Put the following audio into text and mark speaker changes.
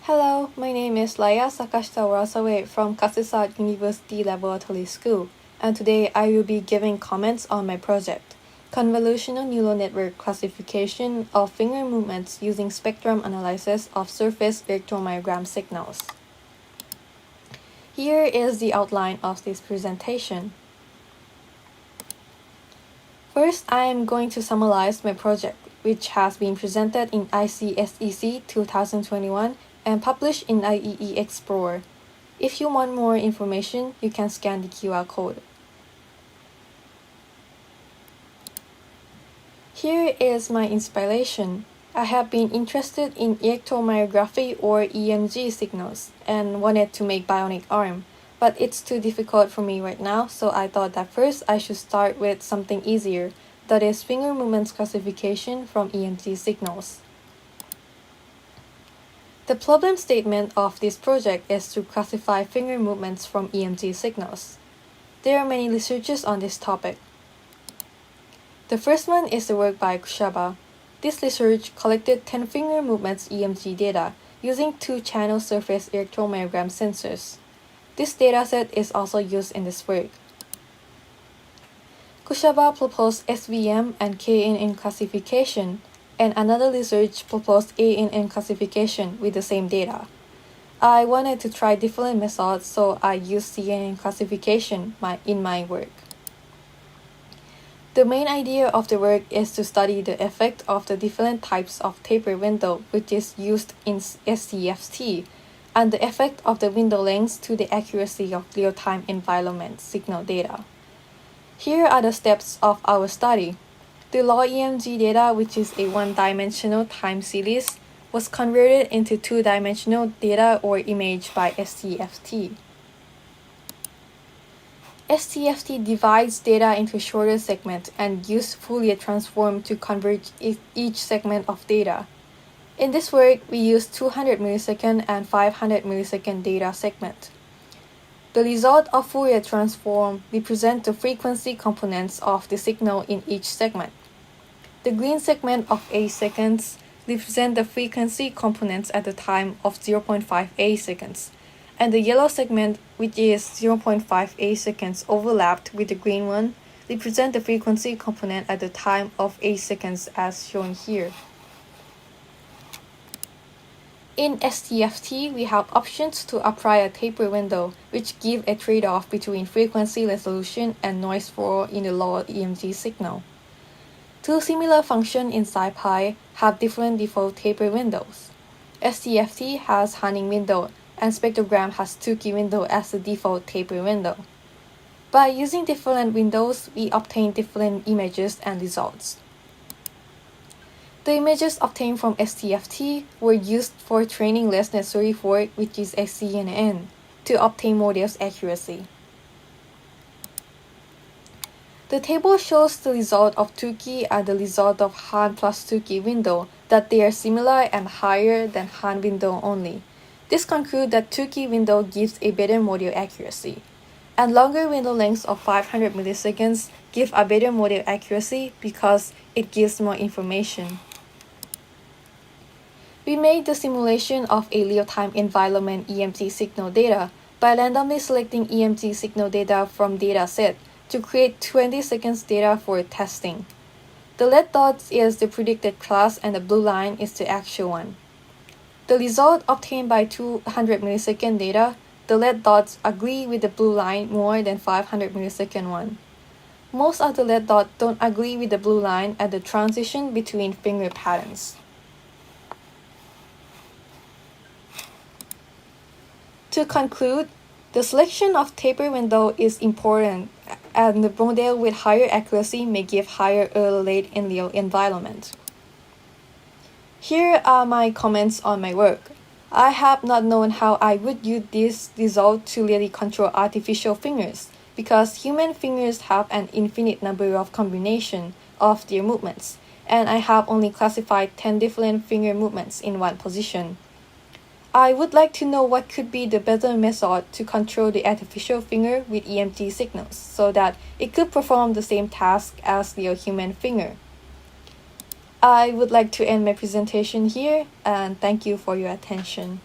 Speaker 1: Hello, my name is Laya Sakashita Warasawe from Kasetsart University Laboratory School, and today I will be giving comments on my project, Convolutional Neural Network Classification of Finger Movements using Spectrum Analysis of Surface Electromyogram Signals. Here is the outline of this presentation. First, I am going to summarize my project, which has been presented in ICSEC 2021 and published in IEE Explorer. If you want more information, you can scan the QR code. Here is my inspiration. I have been interested in electromyography or EMG signals and wanted to make bionic arm, but it's too difficult for me right now, so I thought that first I should start with something easier, that is finger movements classification from EMG signals. The problem statement of this project is to classify finger movements from EMG signals. There are many researches on this topic. The first one is the work by Kushaba. This research collected 10 finger movements EMG data using 2-channel surface electromyogram sensors. This dataset is also used in this work. Kushaba proposed SVM and KNN classification, and another research proposed ANN classification with the same data. I wanted to try different methods, so I used CNN classification in my work. The main idea of the work is to study the effect of the different types of taper window which is used in SCFT, and the effect of the window length to the accuracy of real-time environment signal data. Here are the steps of our study. The raw EMG data, which is a one-dimensional time series, was converted into two-dimensional data or image by SCFT. SCFT divides data into shorter segments and uses Fourier transform to convert each segment of data. In this work, we use 200 millisecond and 500 millisecond data segment. The result of Fourier transform represents the frequency components of the signal in each segment. The green segment of 8 seconds represents the frequency components at the time of 0.58 seconds, and the yellow segment, which is 0.58 seconds overlapped with the green one, represents the frequency component at the time of 8 seconds as shown here. In STFT, we have options to apply a taper window, which give a trade-off between frequency resolution and noise floor in the lower EMG signal. Two similar functions in SciPy have different default taper windows. STFT has Hanning window, and spectrogram has Tukey window as the default taper window. By using different windows, we obtain different images and results. The images obtained from STFT were used for training less necessary for which is CNN, to obtain model's accuracy. The table shows the result of Tukey and the result of Han plus Tukey window, that they are similar and higher than Han window only. This concludes that Tukey window gives a better model accuracy, and longer window lengths of 500 milliseconds give a better model accuracy because it gives more information. We made the simulation of a real-time environment EMG signal data by randomly selecting EMG signal data from dataset to create 20 seconds data for testing. The red dot is the predicted class and the blue line is the actual one. The result obtained by 200 millisecond data, the red dots agree with the blue line more than 500 millisecond one. Most of the red dots don't agree with the blue line at the transition between finger patterns. To conclude, the selection of taper window is important, and the model with higher accuracy may give higher error rate in real environment. Here are my comments on my work. I have not known how I would use this result to really control artificial fingers, because human fingers have an infinite number of combinations of their movements, and I have only classified 10 different finger movements in one position. I would like to know what could be the better method to control the artificial finger with EMG signals so that it could perform the same task as the human finger. I would like to end my presentation here, and thank you for your attention.